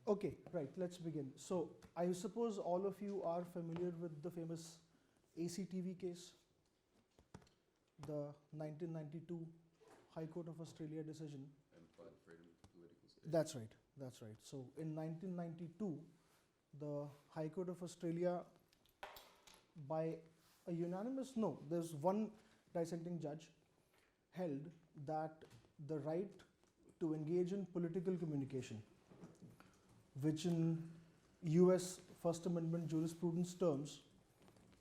Okay, right, let's begin. So, I suppose all of you are familiar with the famous ACTV case, the 1992 High Court of Australia decision. Implied freedom of political speech. That's right, that's right. So, in 1992, the High Court of Australia, by a unanimous, no, there's one dissenting judge, held that the right to engage in political communication, which in US First Amendment jurisprudence terms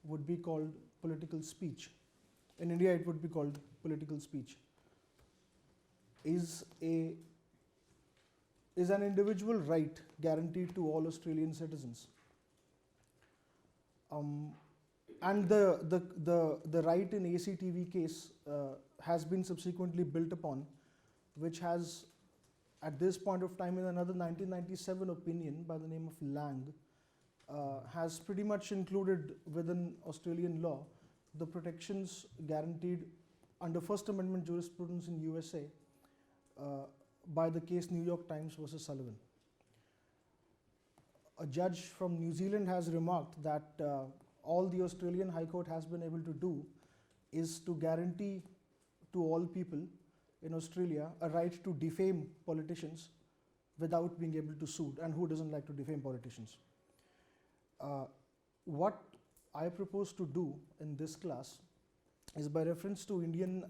would be called political speech. In India, it would be called political speech, is an individual right guaranteed to all Australian citizens. And the right in ACTV case has been subsequently built upon, which has, at this point of time, in another 1997 opinion by the name of Lang, has pretty much included within Australian law the protections guaranteed under First Amendment jurisprudence in USA by the case New York Times versus Sullivan. A judge from New Zealand has remarked that all the Australian High Court has been able to do is to guarantee to all people in Australia a right to defame politicians without being able to sue. And who doesn't like to defame politicians? What I propose to do in this class is, by reference to Indian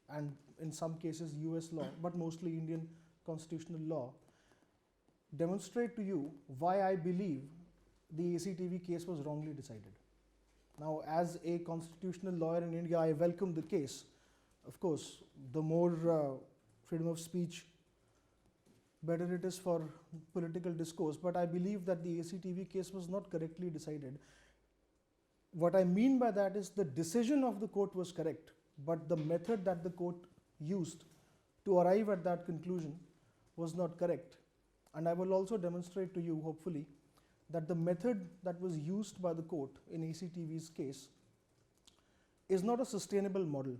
and in some cases US law, but mostly Indian constitutional law, demonstrate to you why I believe the ACTV case was wrongly decided. Now, as a constitutional lawyer in India, I welcome the case. Of course, the more freedom of speech, better it is for political discourse. But I believe that the ACTV case was not correctly decided. What I mean by that is the decision of the court was correct, but the method that the court used to arrive at that conclusion was not correct. And I will also demonstrate to you, hopefully, that the method that was used by the court in ACTV's case is not a sustainable model.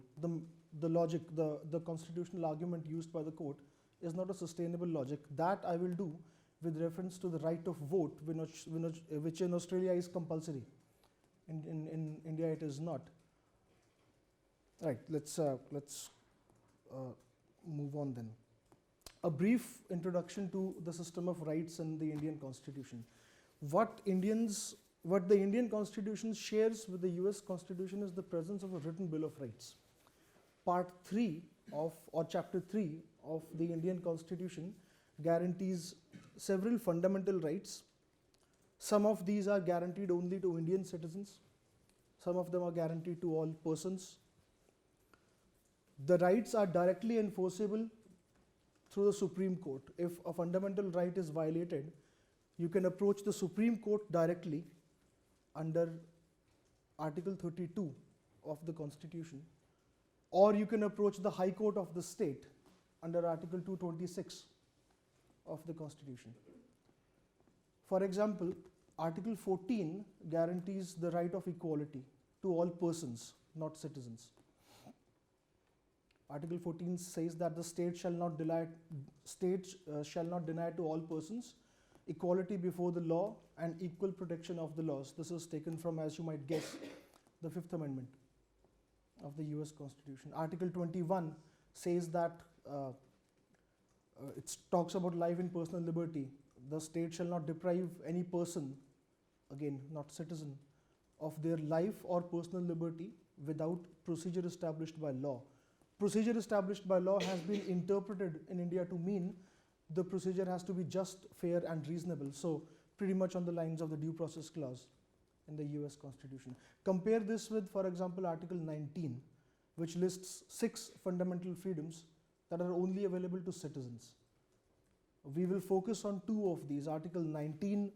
The logic, the constitutional argument used by the court is not a sustainable logic. That I will do with reference to the right of vote, which in Australia is compulsory. In India, it is not. Right, let's move on then. A brief introduction to the system of rights in the Indian Constitution. What the Indian Constitution shares with the US Constitution is the presence of a written Bill of Rights. Part 3 or Chapter 3 of the Indian Constitution guarantees several fundamental rights. Some of these are guaranteed only to Indian citizens. Some of them are guaranteed to all persons. The rights are directly enforceable through the Supreme Court. If a fundamental right is violated, you can approach the Supreme Court directly under Article 32 of the Constitution, or you can approach the High Court of the state under Article 226 of the Constitution. For example, Article 14 guarantees the right of equality to all persons, not citizens. Article 14 says that the state shall not deny to all persons equality before the law and equal protection of the laws. This is taken from, as you might guess, the Fifth Amendment of the US Constitution. Article 21 says that it talks about life and personal liberty. The state shall not deprive any person, again not citizen, of their life or personal liberty without procedure established by law. Procedure established by law has been interpreted in India to mean the procedure has to be just, fair and reasonable. So pretty much on the lines of the due process clause in the US Constitution. Compare this with, for example, Article 19, which lists 6 fundamental freedoms that are only available to citizens. We will focus on 2 of these. Article 19,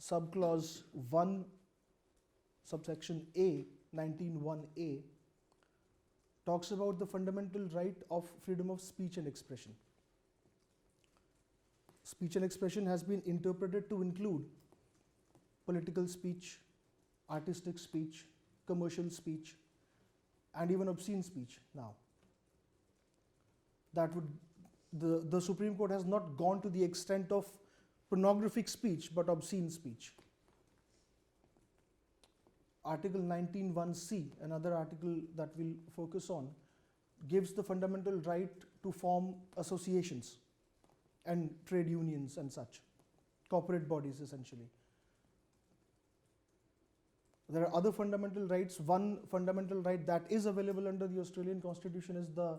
subclause 1, subsection A, 19(1)A, talks about the fundamental right of freedom of speech and expression. Speech and expression has been interpreted to include political speech, artistic speech, commercial speech, and even obscene speech now. The Supreme Court has not gone to the extent of pornographic speech but obscene speech. Article 19(1)(c), another article that we'll focus on, gives the fundamental right to form associations and trade unions and such, corporate bodies essentially. There are other fundamental rights. One fundamental right that is available under the Australian Constitution is the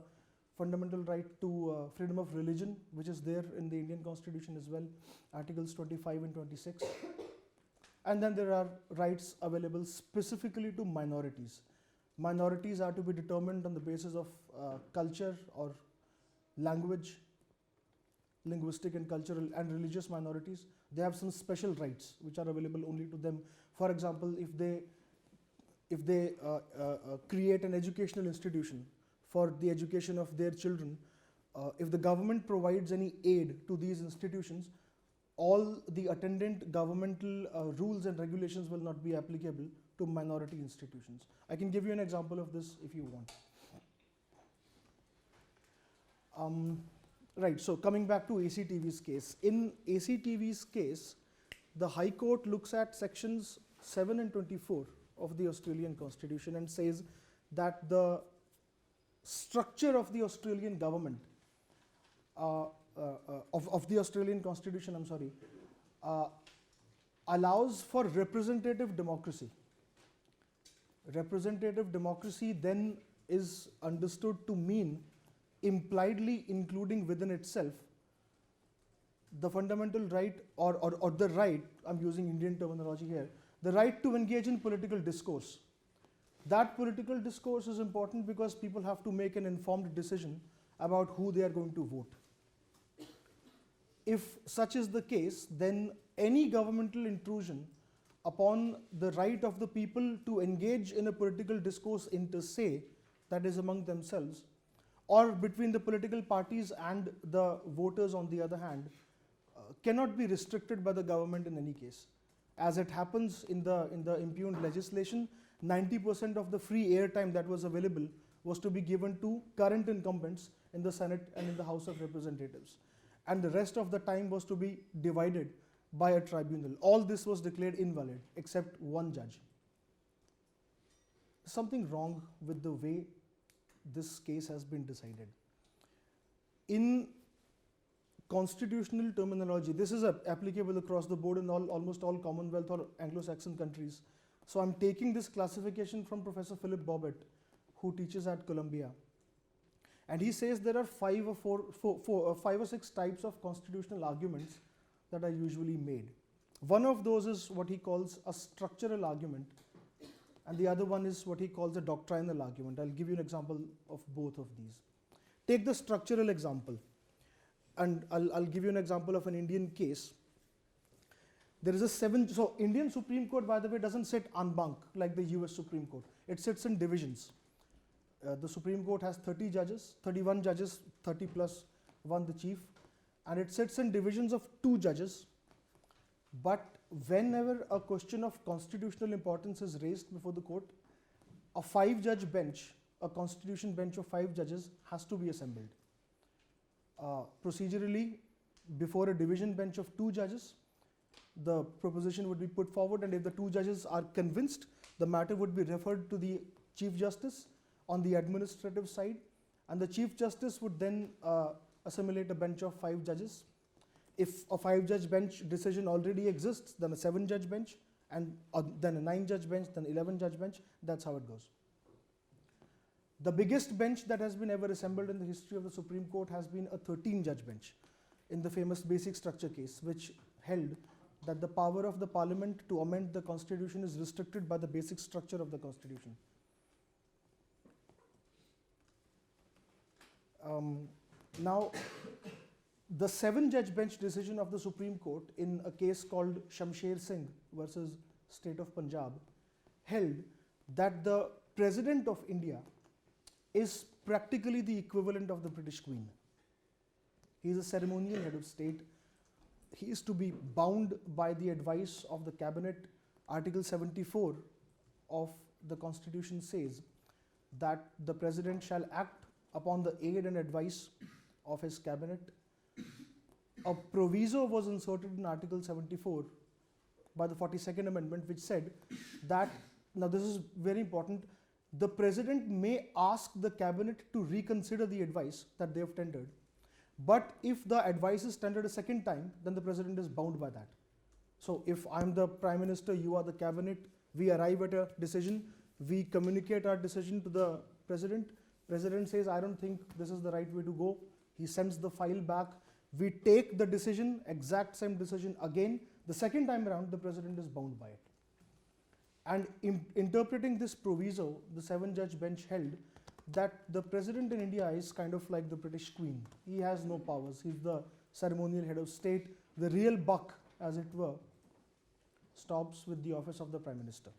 fundamental right to freedom of religion, which is there in the Indian Constitution as well, Articles 25 and 26. And then there are rights available specifically to minorities. Minorities are to be determined on the basis of culture or language, linguistic and cultural and religious minorities. They have some special rights which are available only to them. For example, if they create an educational institution for the education of their children, if the government provides any aid to these institutions, all the attendant governmental rules and regulations will not be applicable to minority institutions. I can give you an example of this if you want. Right, so coming back to ACTV's case. In ACTV's case, the High Court looks at sections 7 and 24 of the Australian Constitution and says that the structure of the Australian government, of the Australian Constitution, allows for representative democracy. Representative democracy then is understood to mean impliedly including within itself the fundamental right or the right, I'm using Indian terminology here, the right to engage in political discourse. That political discourse is important because people have to make an informed decision about who they are going to vote. If such is the case, then any governmental intrusion upon the right of the people to engage in a political discourse inter se, that is among themselves, or between the political parties and the voters on the other hand, cannot be restricted by the government in any case. As it happens in the impugned legislation, 90% of the free airtime that was available was to be given to current incumbents in the Senate and in the House of Representatives. And the rest of the time was to be divided by a tribunal. All this was declared invalid except one judge. Something wrong with the way this case has been decided. In constitutional terminology, this is applicable across the board in almost all Commonwealth or Anglo-Saxon countries. So I'm taking this classification from Professor Philip Bobbitt, who teaches at Columbia. And he says there are five or six types of constitutional arguments that are usually made. One of those is what he calls a structural argument, and the other one is what he calls a doctrinal argument. I'll give you an example of both of these. Take the structural example, and I'll give you an example of an Indian case. There is so Indian Supreme Court, by the way, doesn't sit en banc like the US Supreme Court. It sits in divisions. The Supreme Court has 30 judges, 31 judges, 30 plus 1 the chief, and it sits in divisions of 2 judges. But whenever a question of constitutional importance is raised before the court, a 5-judge bench, a constitution bench of 5 judges has to be assembled. Procedurally, before a division bench of 2 judges, the proposition would be put forward, and if the 2 judges are convinced, the matter would be referred to the Chief Justice on the administrative side, and the Chief Justice would then assimilate a bench of 5 judges. If a 5-judge bench decision already exists, then a 7-judge bench, and then a 9-judge bench, then 11-judge bench. That's how it goes. The biggest bench that has been ever assembled in the history of the Supreme Court has been a 13-judge bench in the famous Basic Structure case, which held that the power of the Parliament to amend the Constitution is restricted by the basic structure of the Constitution. Now, the 7-judge bench decision of the Supreme Court in a case called Shamsher Singh versus State of Punjab held that the President of India is practically the equivalent of the British Queen. He is a ceremonial head of state. He is to be bound by the advice of the Cabinet. Article 74 of the Constitution says that the President shall act upon the aid and advice of his Cabinet. a proviso was inserted in Article 74 by the 42nd Amendment, which said that, now this is very important, the President may ask the Cabinet to reconsider the advice that they have tendered. But if the advice is tendered a second time, then the President is bound by that. So if I'm the Prime Minister, you are the Cabinet, we arrive at a decision, we communicate our decision to the President. President says, I don't think this is the right way to go. He sends the file back. We take the decision, exact same decision again. The second time around, the President is bound by it. And interpreting this proviso, the 7-judge bench held that the President in India is kind of like the British Queen. He has no powers. He's the ceremonial head of state. The real buck, as it were, stops with the office of the Prime Minister.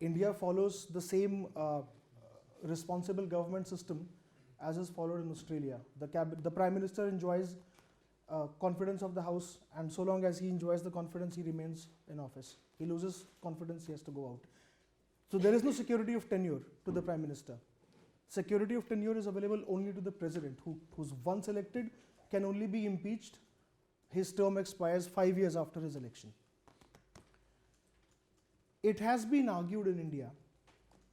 India follows the same responsible government system as is followed in Australia. The Prime Minister enjoys confidence of the House, and so long as he enjoys the confidence, he remains in office. He loses confidence, he has to go out. So there is no security of tenure to the Prime Minister. Security of tenure is available only to the President, who's once elected, can only be impeached. His term expires 5 years after his election. It has been argued in India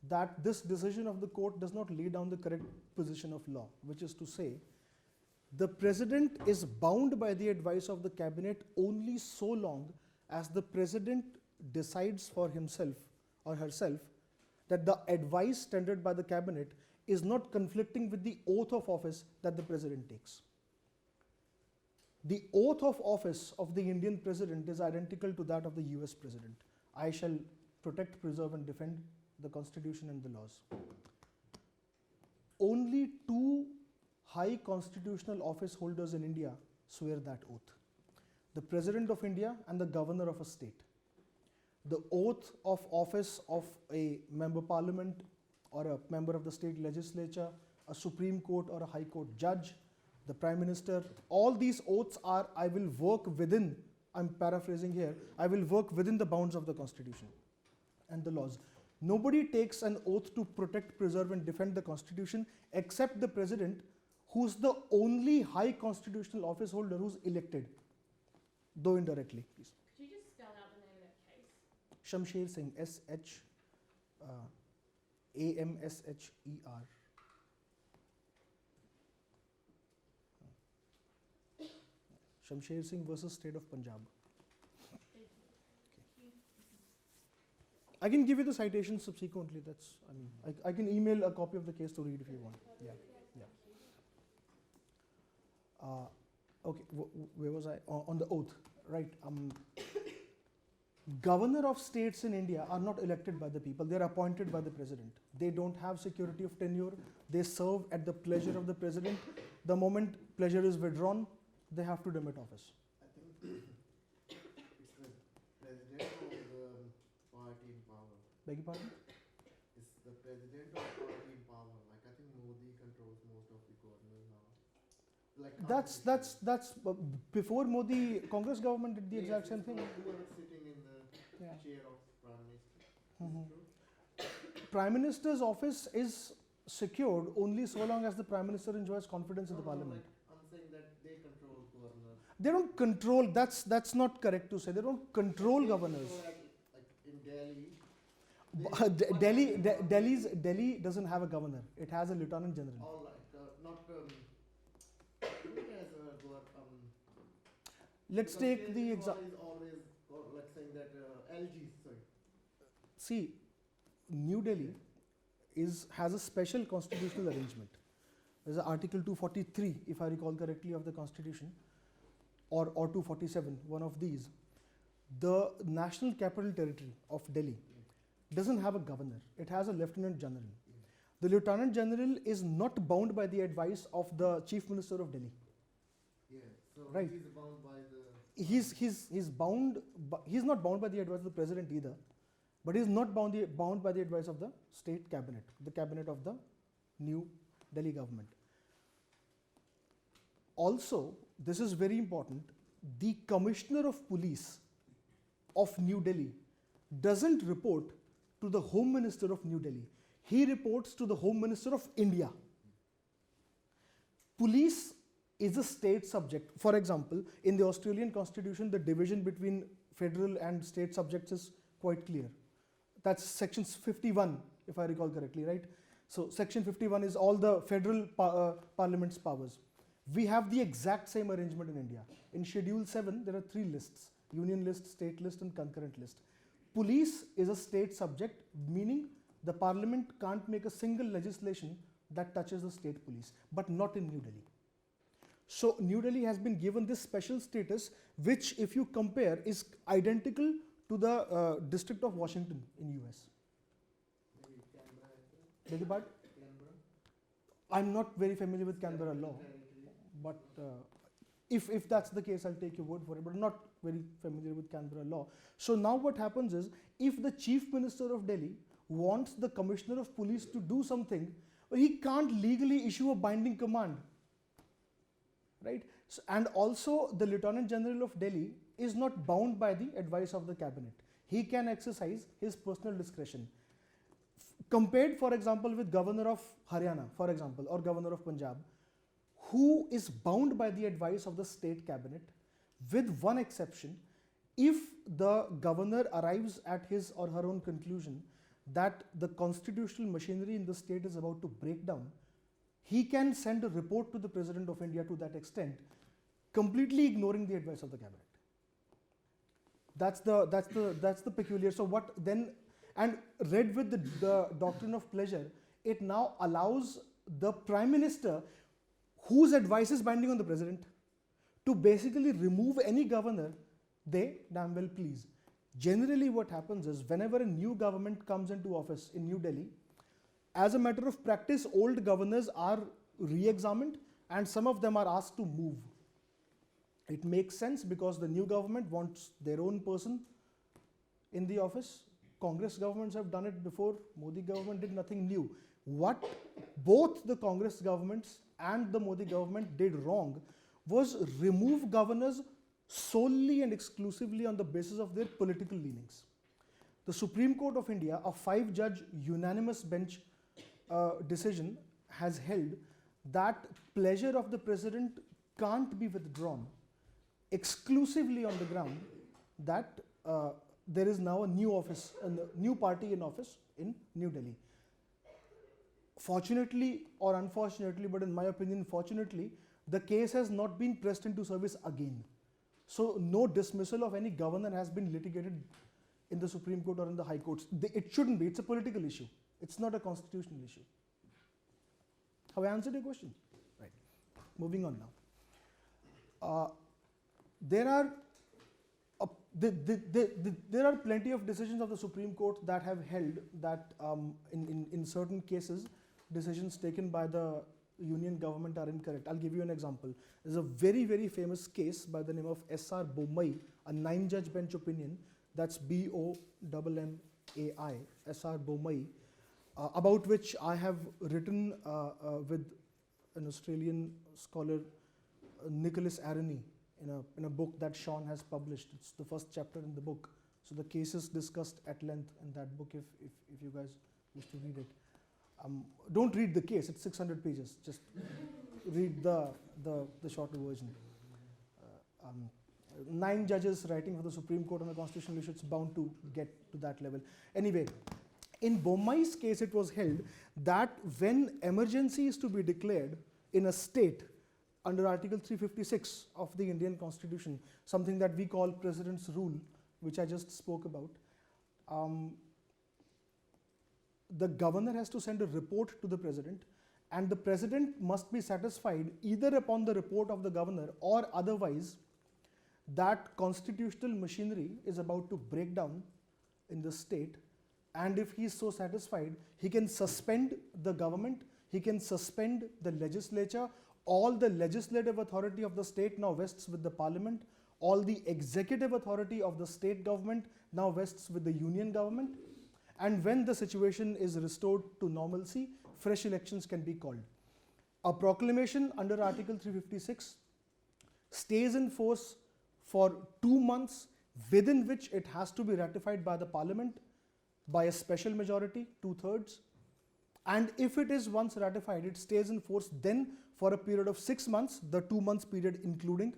that this decision of the court does not lay down the correct position of law, which is to say, the President is bound by the advice of the Cabinet only so long as the President decides for himself or herself that the advice tendered by the Cabinet is not conflicting with the oath of office that the President takes. The oath of office of the Indian President is identical to that of the US President. I shall protect, preserve and defend the Constitution and the laws. Only 2 high constitutional office holders in India swear that oath: the President of India and the Governor of a state. The oath of office of a member parliament or a member of the state legislature, a Supreme Court or a High Court judge, the Prime Minister, all these oaths are, I will work within, I'm paraphrasing here, I will work within the bounds of the Constitution and the laws. Nobody takes an oath to protect, preserve and defend the Constitution except the President, who's the only high constitutional office holder who's elected, though indirectly. Please. Could you just spell out the name of that case? Shamsher Singh, S-H-A-M-S-H-E-R. Shamsher Singh versus State of Punjab. I can give you the citation subsequently. That's, I mean, I can email a copy of the case to read if you want. Yeah, yeah. Okay, where was I? On the oath, right? Governor of states in India are not elected by the people. They are appointed by the President. They don't have security of tenure. They serve at the pleasure of the President. The moment pleasure is withdrawn, they have to demit office. I think it's the president or the party in power. Beg your pardon? It's the president or party in power. Like I think Modi controls most of the governors now. Like That's before Modi, Congress government did the exact same thing. Whoever sitting in the Yeah. chair of prime minister. Mhm. Is it true? Prime Minister's office is secured only so long as the Prime Minister enjoys confidence in the No, Parliament. like, I'm saying that they control governors. They don't control, that's not correct to say. They don't control They governors. control, like in Delhi. Delhi doesn't have a governor. It has a lieutenant general. All like not. Who has Let's because take the Kejriwal example. is always like saying that LG. Sorry. See, New Delhi has a special constitutional arrangement. There's an Article 243, if I recall correctly, of the Constitution, or 247, one of these. The National Capital Territory of Delhi doesn't have a governor. It has a lieutenant general. The lieutenant general is not bound by the advice of the chief minister of Delhi. Yeah. So Right. he's bound by the. He's bound. He's not bound by the advice of the president either, but he's not bound by the advice of the state cabinet, the cabinet of the new Delhi government. Also, this is very important. The commissioner of police of New Delhi doesn't report to the Home Minister of New Delhi. He reports to the Home Minister of India. Police is a state subject. For example, in the Australian constitution, the division between federal and state subjects is quite clear. That's section 51, if I recall correctly, right? So section 51 is all the federal parliament's powers. We have the exact same arrangement in India. In Schedule 7, there are 3 lists: union list, state list, and concurrent list. Police is a state subject, meaning the parliament can't make a single legislation that touches the state police, but not in New Delhi. So New Delhi has been given this special status, which if you compare is identical to the District of Washington in US. Maybe Canberra as well. Beg your pardon? Canberra. I'm not very familiar with Canberra law, but if that's the case, I'll take your word for it, but I'm not very familiar with Canberra law. So now what happens is, if the Chief Minister of Delhi wants the Commissioner of Police to do something, well, he can't legally issue a binding command, right? So, and also the Lieutenant General of Delhi is not bound by the advice of the cabinet. He can exercise his personal discretion. Compared, for example, with Governor of Haryana, for example, or Governor of Punjab, who is bound by the advice of the state cabinet, with one exception: if the governor arrives at his or her own conclusion that the constitutional machinery in the state is about to break down, he can send a report to the President of India to that extent, completely ignoring the advice of the cabinet. That's the peculiar. So what then? And read with the doctrine of pleasure, it now allows the Prime Minister, whose advice is binding on the President, to basically remove any governor they damn well please. Generally what happens is, whenever a new government comes into office in New Delhi, as a matter of practice, old governors are re-examined and some of them are asked to move. It makes sense because the new government wants their own person in the office. Congress governments have done it before. Modi government did nothing new. What both the Congress governments and the Modi government did wrong was remove governors solely and exclusively on the basis of their political leanings. The Supreme Court of India, a 5-judge unanimous bench decision, has held that pleasure of the President can't be withdrawn exclusively on the ground that there is now a new office, a new party in office in New Delhi. Fortunately or unfortunately, but in my opinion, fortunately, the case has not been pressed into service again. So no dismissal of any governor has been litigated in the Supreme Court or in the High Courts. It shouldn't be. It's a political issue. It's not a constitutional issue. Have I answered your question? Right. Moving on now. There are plenty of decisions of the Supreme Court that have held that in certain cases, decisions taken by the union government are incorrect. I'll give you an example. There's a very, very famous case by the name of S.R. Bommai, a 9-judge bench opinion, that's B-O-M-M-A-I, S.R. Bommai, about which I have written with an Australian scholar, Nicholas Aroney, in a book that Sean has published. It's the first chapter in the book. So the case is discussed at length in that book if you guys wish to read it. Don't read the case, it's 600 pages. Just read the shorter version. 9 judges writing for the Supreme Court on a constitutional issue, it's bound to get to that level. Anyway, in Bommai's case, it was held that when emergency is to be declared in a state under Article 356 of the Indian Constitution, something that we call President's Rule, which I just spoke about, the governor has to send a report to the President, and the President must be satisfied either upon the report of the governor or otherwise that constitutional machinery is about to break down in the state, and if he is so satisfied, he can suspend the government, he can suspend the legislature. All the legislative authority of the state now vests with the parliament. All the executive authority of the state government now vests with the union government. And when the situation is restored to normalcy, fresh elections can be called. A proclamation under Article 356 stays in force for 2 months, within which it has to be ratified by the parliament by a special majority, 2/3. And if it is once ratified, it stays in force then for a period of 6 months, the 2 months period including,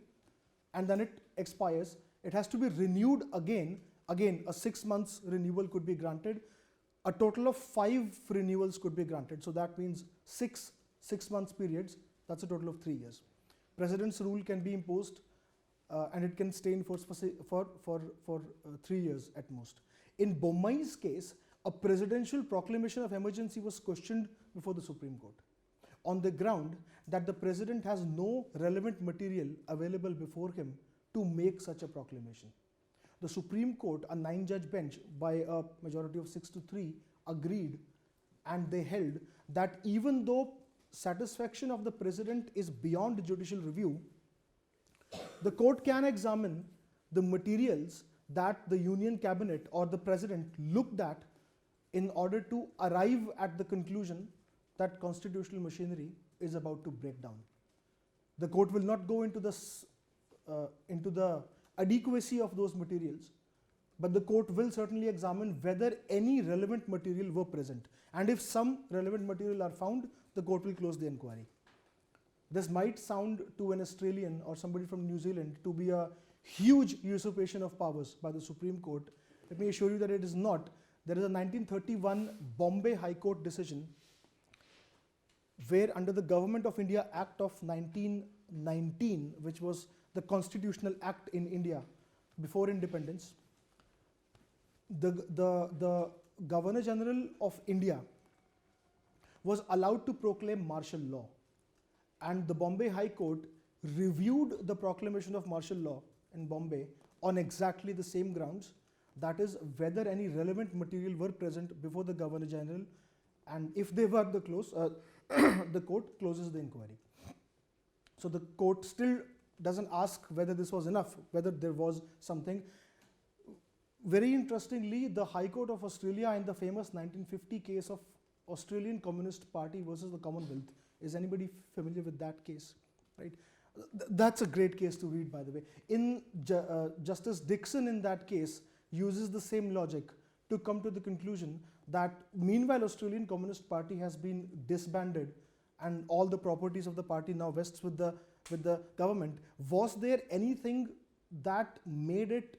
and then it expires. It has to be renewed again. Again, a 6 months renewal could be granted. A total of 5 renewals could be granted. So that means 6 months periods. That's a total of 3 years. President's rule can be imposed and it can stay in force for 3 years at most. In Bommai's case, a presidential proclamation of emergency was questioned before the Supreme Court on the ground that the president has no relevant material available before him to make such a proclamation. The Supreme Court, a 9-judge bench by a majority of 6-3, agreed, and they held that even though satisfaction of the president is beyond judicial review, the court can examine the materials that the Union Cabinet or the president looked at in order to arrive at the conclusion that constitutional machinery is about to break down. The court will not go into the adequacy of those materials, but the court will certainly examine whether any relevant material were present. And if some relevant material are found, the court will close the inquiry. This might sound to an Australian or somebody from New Zealand to be a huge usurpation of powers by the Supreme Court. Let me assure you that it is not. There is a 1931 Bombay High Court decision where under the Government of India Act of 1919, which was the constitutional act in India before independence, the Governor General of India was allowed to proclaim martial law, and the Bombay High Court reviewed the proclamation of martial law in Bombay on exactly the same grounds, that is whether any relevant material were present before the Governor General, and if they were, the court closes the inquiry. So the court still doesn't ask whether this was enough, whether there was something. Very interestingly, the High Court of Australia in the famous 1950 case of Australian Communist Party versus the Commonwealth. Is anybody familiar with that case? Right? That's a great case to read, by the way. Justice Dixon in that case uses the same logic to come to the conclusion that meanwhile Australian Communist Party has been disbanded and all the properties of the party now vests with the government. Was there anything that made it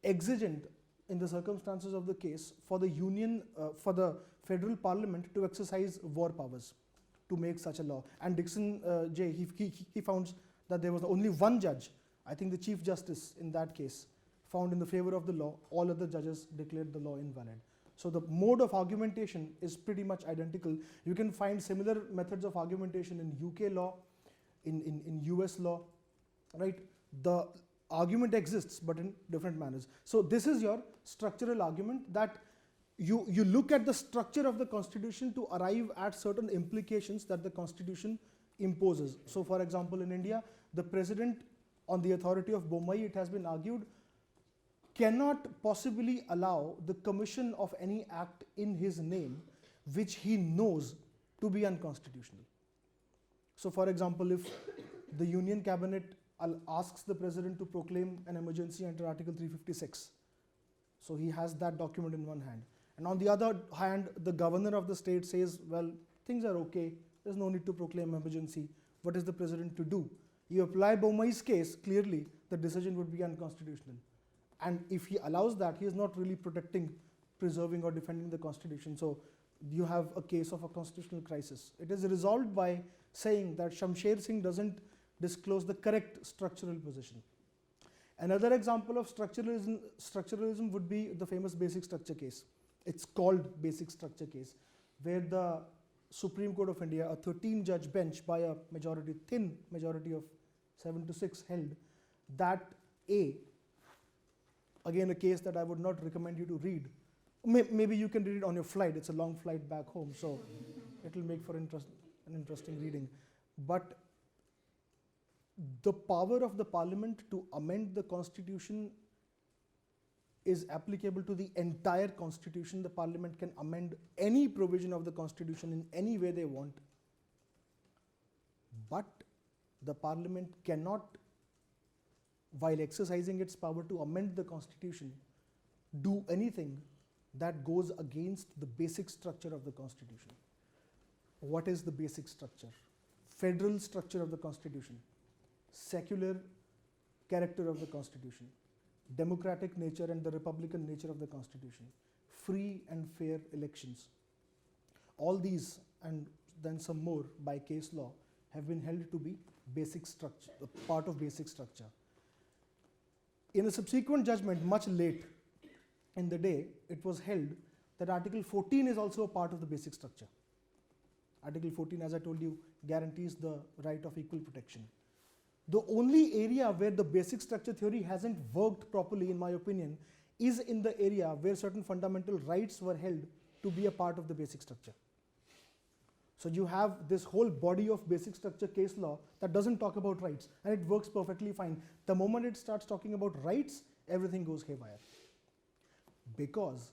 exigent in the circumstances of the case for the Union, for the federal parliament to exercise war powers to make such a law? And Dixon, he found that there was only one judge, I think the Chief Justice in that case, found in the favor of the law. All other judges declared the law invalid. So the mode of argumentation is pretty much identical. You can find similar methods of argumentation in UK law, in US law, right? The argument exists, but in different manners. So this is your structural argument, that you look at the structure of the constitution to arrive at certain implications that the constitution imposes. So for example, in India, the president, on the authority of Bommai, it has been argued, cannot possibly allow the commission of any act in his name which he knows to be unconstitutional. So for example, if the Union Cabinet asks the president to proclaim an emergency under Article 356, so he has that document in one hand, and on the other hand the governor of the state says, well, things are okay, there's no need to proclaim emergency. What is the president to do? You apply Bommai's case, clearly the decision would be unconstitutional. And if he allows that, he is not really protecting, preserving or defending the constitution. So you have a case of a constitutional crisis. It is resolved by saying that Shamsher Singh doesn't disclose the correct structural position. Another example of structuralism would be the famous basic structure case. It's called basic structure case, where the Supreme Court of India, a 13-judge bench by a thin majority of 7-6, held that again a case that I would not recommend you to read. Maybe you can read it on your flight. It's a long flight back home, so it will make for an interesting reading. But the power of the parliament to amend the constitution is applicable to the entire constitution. The parliament can amend any provision of the constitution in any way they want. But the parliament cannot, while exercising its power to amend the constitution, do anything that goes against the basic structure of the Constitution. What is the basic structure? Federal structure of the Constitution, secular character of the Constitution, democratic nature and the republican nature of the Constitution, free and fair elections. All these and then some more by case law have been held to be basic structure, part of basic structure. In a subsequent judgment, much late in the day, it was held that Article 14 is also a part of the basic structure. Article 14, as I told you, guarantees the right of equal protection. The only area where the basic structure theory hasn't worked properly, in my opinion, is in the area where certain fundamental rights were held to be a part of the basic structure. So you have this whole body of basic structure case law that doesn't talk about rights, and it works perfectly fine. The moment it starts talking about rights, everything goes haywire. Because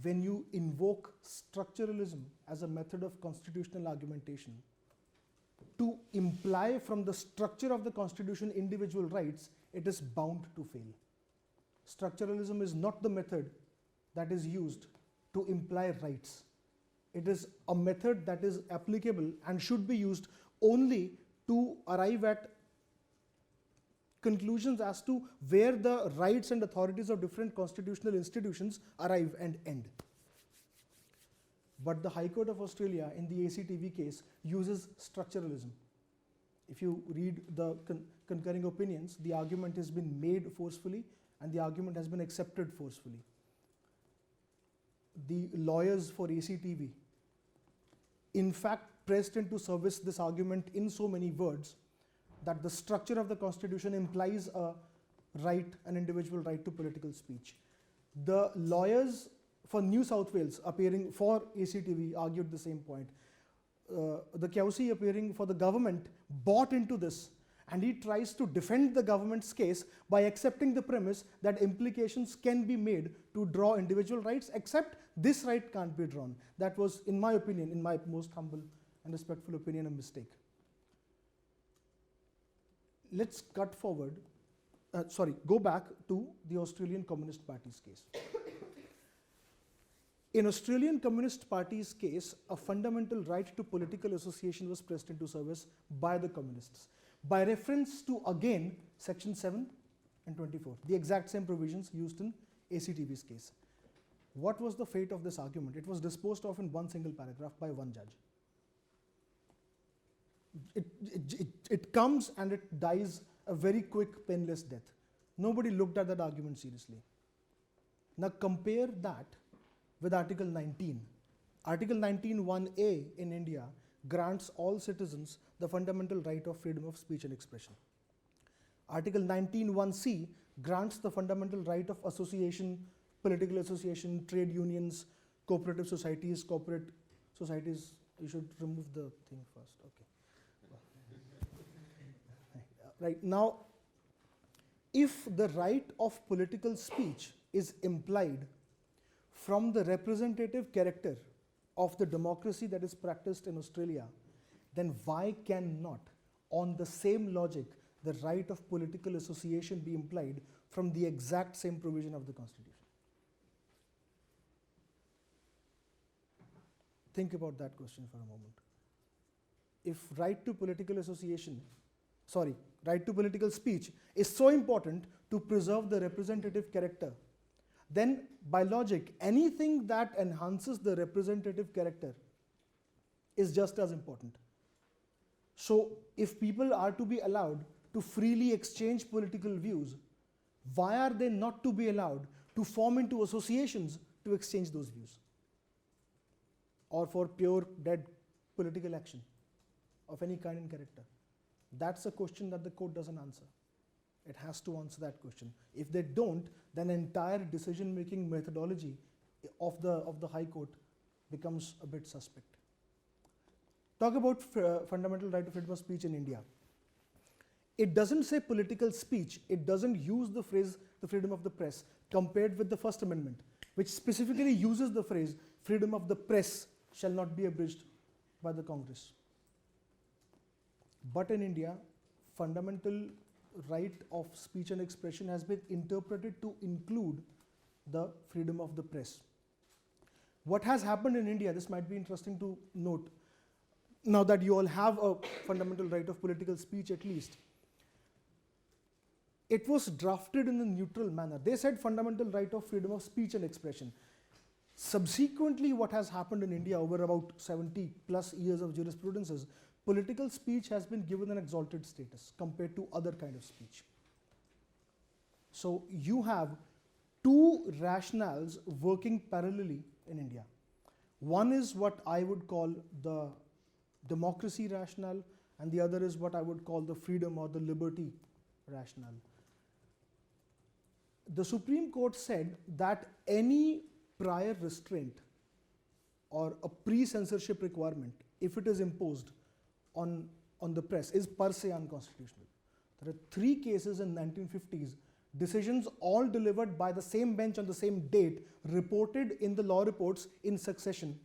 when you invoke structuralism as a method of constitutional argumentation, to imply from the structure of the Constitution individual rights, it is bound to fail. Structuralism is not the method that is used to imply rights. It is a method that is applicable and should be used only to arrive at conclusions as to where the rights and authorities of different constitutional institutions arrive and end. But the High Court of Australia in the ACTV case uses structuralism. If you read the concurring opinions, the argument has been made forcefully and the argument has been accepted forcefully. The lawyers for ACTV in fact pressed into service this argument in so many words that the structure of the Constitution implies a right, an individual right to political speech. The lawyers for New South Wales appearing for ACTV argued the same point. The Kelsey appearing for the government bought into this, and he tries to defend the government's case by accepting the premise that implications can be made to draw individual rights, except this right can't be drawn. That was, in my opinion, in my most humble and respectful opinion, a mistake. Let's cut forward, go back to the Australian Communist Party's case. In Australian Communist Party's case, a fundamental right to political association was pressed into service by the communists, by reference to, again, Section 7 and 24, the exact same provisions used in ACTV's case. What was the fate of this argument? It was disposed of in one single paragraph by one judge. It comes and it dies a very quick, painless death. Nobody looked at that argument seriously. Now compare that with Article 19. Article 19(1)(a) in India grants all citizens the fundamental right of freedom of speech and expression. Article 19(1)(c) grants the fundamental right of association, political association, trade unions, cooperative societies, you should remove the thing first, okay. Right, now, if the right of political speech is implied from the representative character of the democracy that is practiced in Australia, then why cannot, on the same logic, the right of political association be implied from the exact same provision of the Constitution? Think about that question for a moment. If right to political speech is so important to preserve the representative character, then by logic, anything that enhances the representative character is just as important. So if people are to be allowed to freely exchange political views, why are they not to be allowed to form into associations to exchange those views? Or for pure dead political action of any kind and character? That's a question that the court doesn't answer. It has to answer that question. If they don't, then entire decision-making methodology of the High Court becomes a bit suspect. Talk about fundamental right to freedom of speech in India. It doesn't say political speech. It doesn't use the phrase the freedom of the press compared with the First Amendment, which specifically uses the phrase freedom of the press shall not be abridged by the Congress. But in India, fundamental right of speech and expression has been interpreted to include the freedom of the press. What has happened in India, this might be interesting to note, now that you all have a fundamental right of political speech at least, it was drafted in a neutral manner. They said fundamental right of freedom of speech and expression. Subsequently, what has happened in India over about 70 plus years of jurisprudence is political speech has been given an exalted status compared to other kind of speech. So you have two rationales working parallelly in India. One is what I would call the democracy rationale, and the other is what I would call the freedom or the liberty rationale. The Supreme Court said that any prior restraint or a pre-censorship requirement, if it is imposed on the press, is per se unconstitutional. There are 3 cases in 1950s, decisions all delivered by the same bench on the same date, reported in the law reports in succession.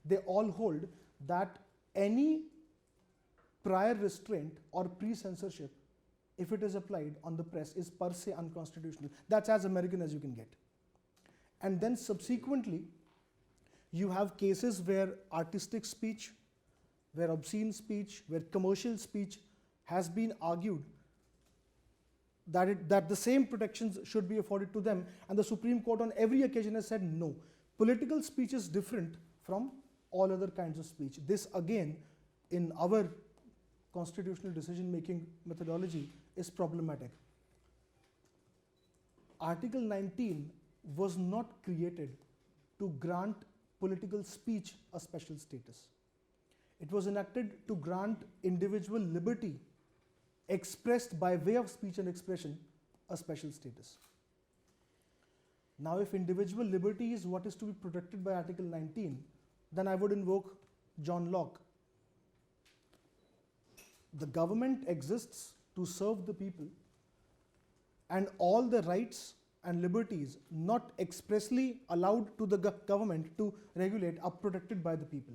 They all hold that any prior restraint or pre-censorship, if it is applied on the press, is per se unconstitutional. That's as American as you can get. And then subsequently, you have cases where artistic speech, where obscene speech, where commercial speech has been argued that the same protections should be afforded to them, and the Supreme Court on every occasion has said no. Political speech is different from all other kinds of speech. This again, in our constitutional decision-making methodology, is problematic. Article 19 was not created to grant political speech a special status. It was enacted to grant individual liberty expressed by way of speech and expression a special status. Now, if individual liberty is what is to be protected by Article 19, then I would invoke John Locke. The government exists to serve the people, and all the rights and liberties not expressly allowed to the government to regulate are protected by the people.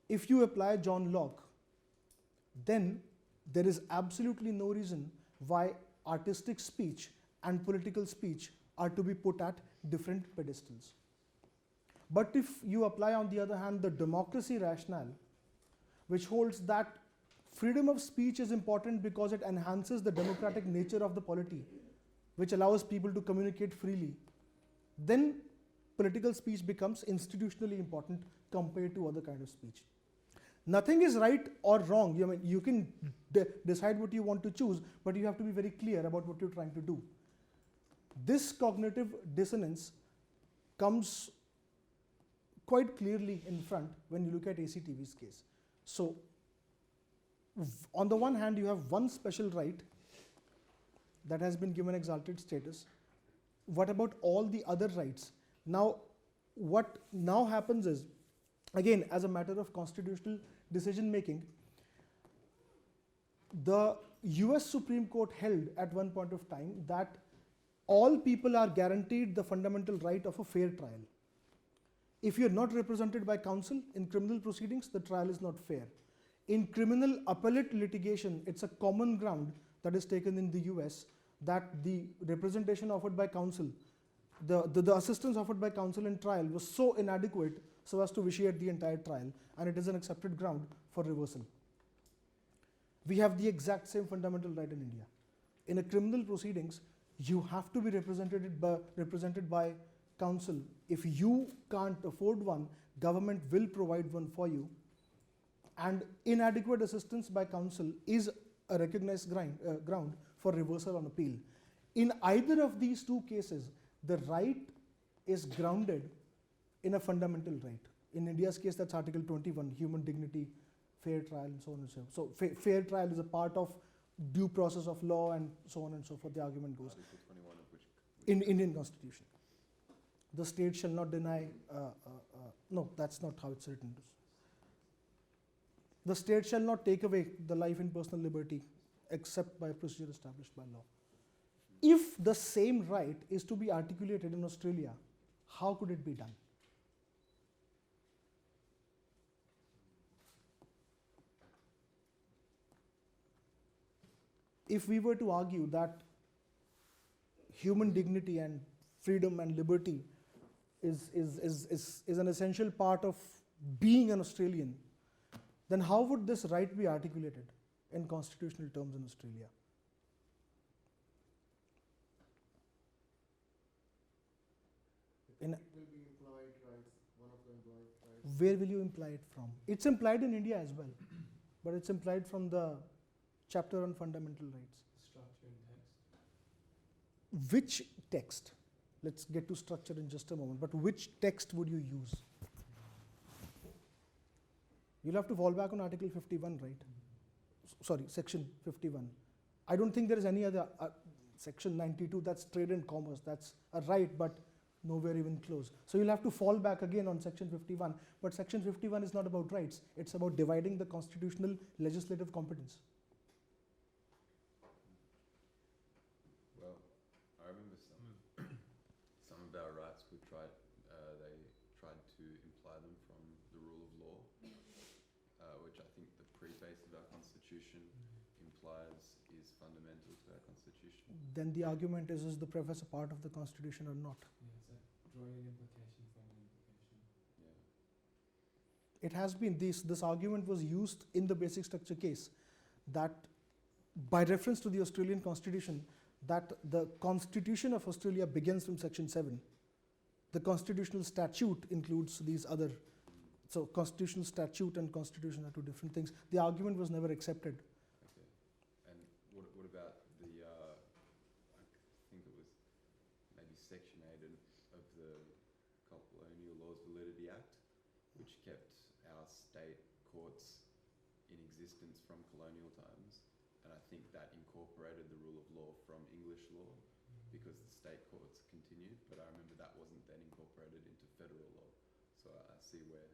If you apply John Locke, then there is absolutely no reason why artistic speech and political speech are to be put at different pedestals. But if you apply, on the other hand, the democracy rationale, which holds that freedom of speech is important because it enhances the democratic nature of the polity, which allows people to communicate freely, then political speech becomes institutionally important compared to other kind of speech. Nothing is right or wrong. You can decide what you want to choose, but you have to be very clear about what you're trying to do. This cognitive dissonance comes quite clearly in front when you look at ACTV's case. So, on the one hand, you have one special right that has been given exalted status. What about all the other rights? Now, what now happens is, again, as a matter of constitutional decision making, the US Supreme Court held at one point of time that all people are guaranteed the fundamental right of a fair trial. If you're not represented by counsel in criminal proceedings, the trial is not fair. In criminal appellate litigation, it's a common ground that is taken in the US that the representation offered by counsel, the assistance offered by counsel in trial was so inadequate so as to vitiate the entire trial, and it is an accepted ground for reversal. We have the exact same fundamental right in India. In a criminal proceedings, you have to be represented by counsel. If you can't afford one, government will provide one for you. And inadequate assistance by counsel is a recognized ground for reversal on appeal. In either of these two cases, the right is grounded in a fundamental right. In India's case, that's Article 21, human dignity, fair trial, and so on and so forth. So fair trial is a part of due process of law, and so on and so forth. The argument goes. Article 21 of which? In Indian Constitution. The state shall not deny, no, that's not how it's written. The state shall not take away the life and personal liberty except by a procedure established by law. If the same right is to be articulated in Australia, how could it be done? If we were to argue that human dignity and freedom and liberty is an essential part of being an Australian, then how would this right be articulated in constitutional terms in Australia? In- It will be implied rights, one of the implied rights. Where will you imply it from? It's implied in India as well, but it's implied from the chapter on fundamental rights. Structure and text. Which text? Let's get to structure in just a moment, but which text would you use? You'll have to fall back on Article 51, right? Sorry, Section 51. I don't think there is any other, Section 92, that's trade and commerce, that's a right, but nowhere even close. So you'll have to fall back again on Section 51, but Section 51 is not about rights, it's about dividing the constitutional legislative competence. Well, I remember some of our rights they tried to imply them from the rule of law, which I think the preface of our constitution implies is fundamental to our constitution. Then the argument is the preface a part of the constitution or not? Yeah, it's drawing an implication from an implication. Yeah. It has been, this argument was used in the basic structure case, that by reference to the Australian constitution, that the constitution of Australia begins from Section 7. The constitutional statute includes these other, so constitutional statute and constitution are two different things. The argument was never accepted. Okay. And what about the, I think it was maybe Section 8 of the Colonial Laws Validity Act, which kept our state courts in existence from colonial times. And I think that incorporated the rule of law from English law because the state courts continued, but I remember that wasn't then incorporated into federal law. So I see where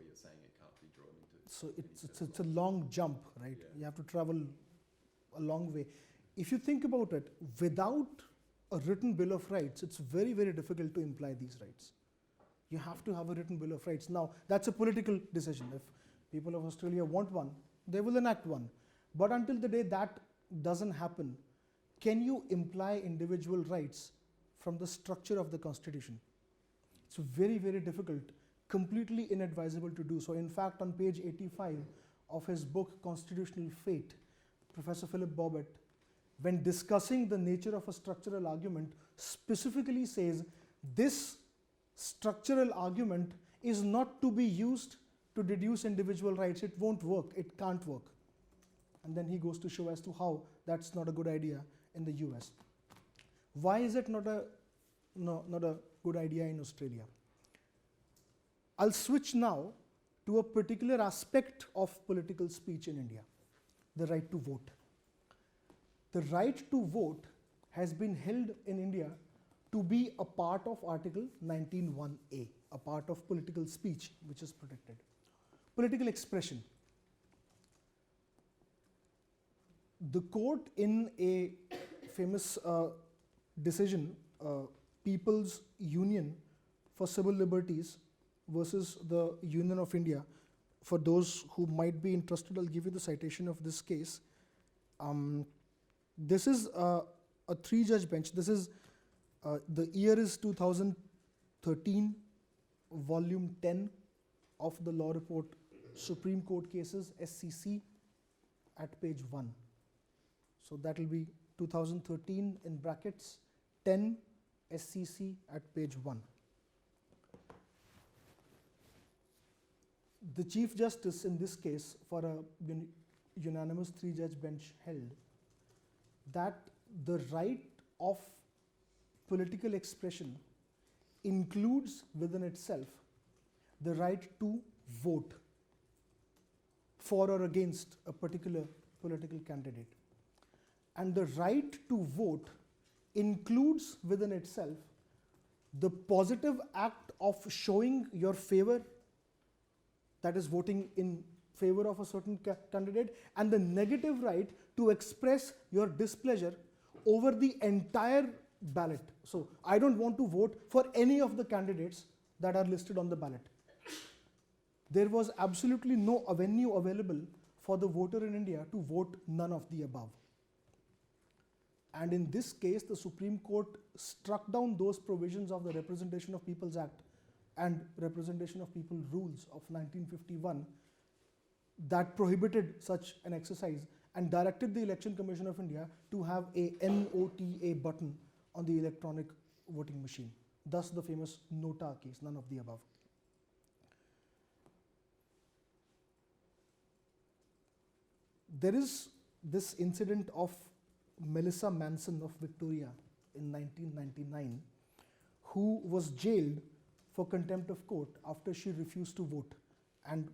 you're saying it can't be drawn into. So any it's federal a long jump, right? Yeah. You have to travel a long way. If you think about it, without a written Bill of Rights, it's very, very difficult to imply these rights. You have to have a written Bill of Rights. Now, that's a political decision. If people of Australia want one, they will enact one. But until the day that doesn't happen, can you imply individual rights from the structure of the Constitution? It's very, very difficult, completely inadvisable to do so. In fact, on page 85 of his book, Constitutional Fate, Professor Philip Bobbitt, when discussing the nature of a structural argument, specifically says this structural argument is not to be used to deduce individual rights. It won't work, it can't work. And then he goes to show as to how that's not a good idea in the US. Why is it not a good idea in Australia? I'll switch now to a particular aspect of political speech in India, the right to vote. The right to vote has been held in India to be a part of Article 19(1)(a), a part of political speech which is protected. Political expression. The court in a famous decision, People's Union for Civil Liberties versus the Union of India, for those who might be interested, I'll give you the citation of this case. This is a 3-judge bench. This is, the year is 2013, volume 10 of the law report, Supreme Court Cases, SCC, at page 1. So that will be 2013 in brackets, 10 SCC at page 1. The Chief Justice in this case, for a unanimous 3-judge bench, held that the right of political expression includes within itself the right to vote for or against a particular political candidate. And the right to vote includes within itself the positive act of showing your favor, that is voting in favor of a certain candidate, and the negative right to express your displeasure over the entire ballot. So I don't want to vote for any of the candidates that are listed on the ballot. There was absolutely no avenue available for the voter in India to vote none of the above. And in this case, the Supreme Court struck down those provisions of the Representation of People's Act and Representation of People rules of 1951 that prohibited such an exercise and directed the Election Commission of India to have a NOTA button on the electronic voting machine. Thus the famous NOTA case, none of the above. There is this incident of Melissa Manson of Victoria in 1999, who was jailed for contempt of court after she refused to vote, and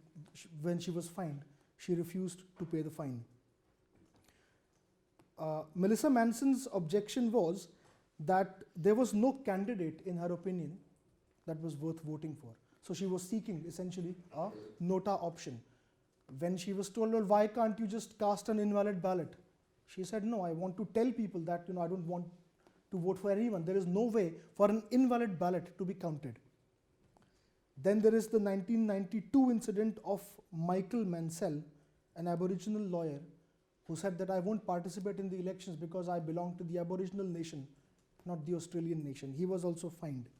when she was fined, she refused to pay the fine. Melissa Manson's objection was that there was no candidate, in her opinion, that was worth voting for. So she was seeking essentially a NOTA option. When she was told, well, why can't you just cast an invalid ballot? She said, no, I want to tell people that I don't want to vote for anyone. There is no way for an invalid ballot to be counted. Then there is the 1992 incident of Michael Mansell, an Aboriginal lawyer, who said that I won't participate in the elections because I belong to the Aboriginal nation, not the Australian nation. He was also fined.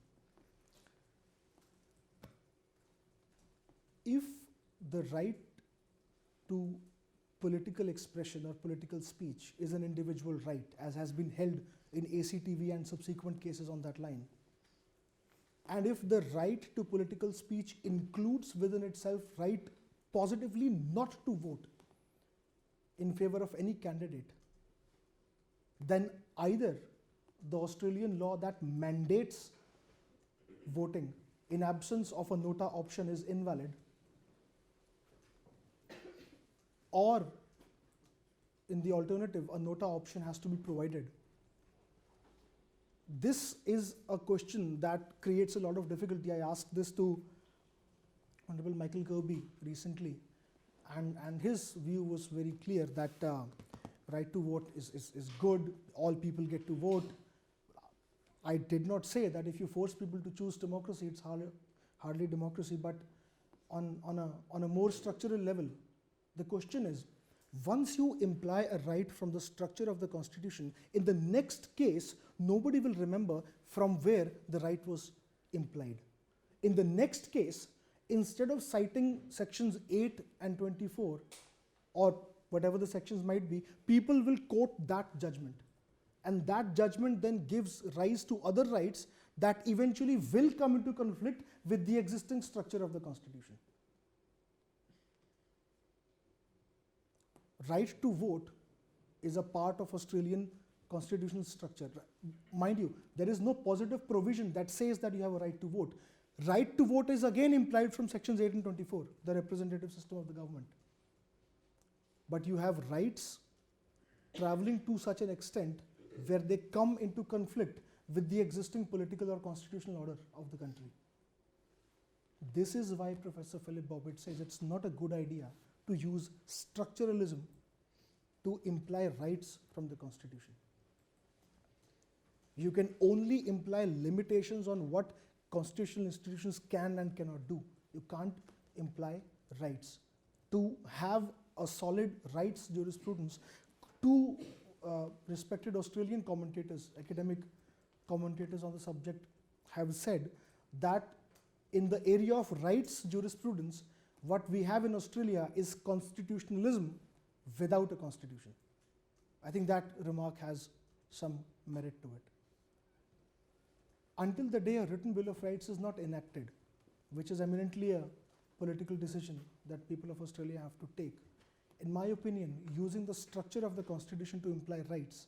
If the right to political expression or political speech is an individual right, as has been held in ACTV and subsequent cases on that line, and if the right to political speech includes within itself right positively not to vote in favor of any candidate, then either the Australian law that mandates voting in absence of a NOTA option is invalid, or in the alternative, a NOTA option has to be provided. This is a question that creates a lot of difficulty. I asked this to Honorable Michael Kirby recently, and his view was very clear that right to vote is good, all people get to vote. I did not say that if you force people to choose democracy, it's hardly democracy, but on a more structural level, the question is, once you imply a right from the structure of the Constitution, in the next case, nobody will remember from where the right was implied. In the next case, instead of citing sections 8 and 24, or whatever the sections might be, people will quote that judgment. And that judgment then gives rise to other rights that eventually will come into conflict with the existing structure of the Constitution. Right to vote is a part of Australian constitutional structure. Mind you, there is no positive provision that says that you have a right to vote. Right to vote is again implied from sections 8 and 24, the representative system of the government. But you have rights traveling to such an extent where they come into conflict with the existing political or constitutional order of the country. This is why Professor Philip Bobbitt says it's not a good idea to use structuralism to imply rights from the Constitution. You can only imply limitations on what constitutional institutions can and cannot do. You can't imply rights. To have a solid rights jurisprudence, two respected Australian commentators, academic commentators on the subject, have said that in the area of rights jurisprudence, what we have in Australia is constitutionalism without a constitution. I think that remark has some merit to it. Until the day a written Bill of Rights is not enacted, which is eminently a political decision that people of Australia have to take, in my opinion, using the structure of the Constitution to imply rights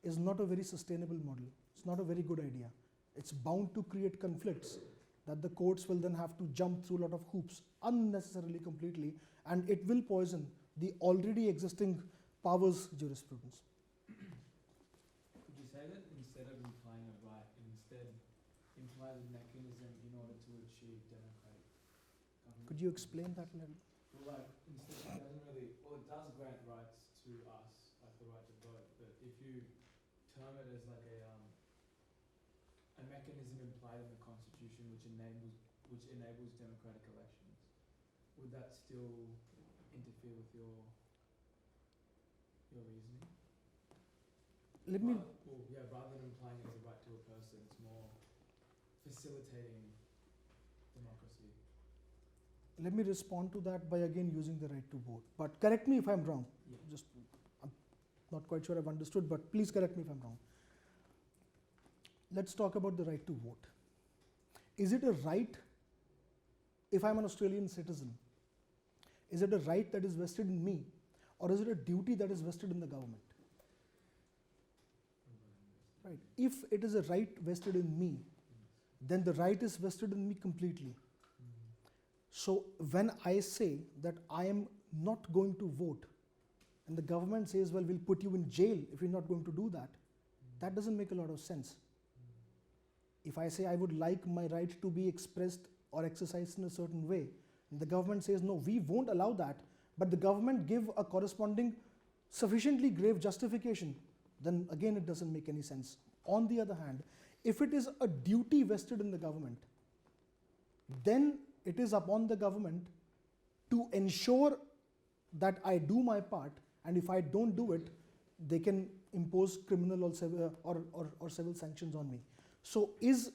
is not a very sustainable model. It's not a very good idea. It's bound to create conflicts that the courts will then have to jump through a lot of hoops unnecessarily completely, and it will poison the already existing powers jurisprudence. Could you say that instead of implying a right, instead imply the mechanism in order to achieve democratic government? Could you explain that a little? Well, like, instead it doesn't really, well, it does grant rights to us, like the right to vote, but if you term it as like a mechanism implied in the Constitution which enables democratic elections, would that still interfere with your reasoning? let me rather than implying it as a right to a person, it's more facilitating democracy. let me respond to that by again using the right to vote. But correct me if I'm wrong. Yeah. Just I'm not quite sure I've understood, but please correct me if I'm wrong. Let's talk about the right to vote. Is it a right if I'm an Australian citizen? Is it a right that is vested in me, or is it a duty that is vested in the government? Right. If it is a right vested in me, then the right is vested in me completely. So when I say that I am not going to vote, and the government says, well, we'll put you in jail if you're not going to do that, that doesn't make a lot of sense. If I say I would like my right to be expressed or exercised in a certain way, and the government says, no, we won't allow that, but the government give a corresponding sufficiently grave justification, then again it doesn't make any sense. On the other hand, if it is a duty vested in the government, then it is upon the government to ensure that I do my part, and if I don't do it, they can impose criminal or civil sanctions on me. So is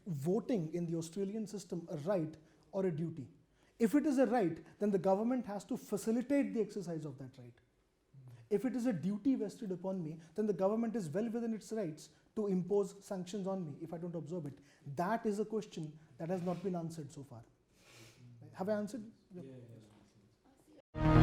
voting in the Australian system a right or a duty? If it is a right, then the government has to facilitate the exercise of that right. If it is a duty vested upon me, then the government is well within its rights to impose sanctions on me if I don't observe it. That is a question that has not been answered so far. Have I answered? Yeah, that makes sense.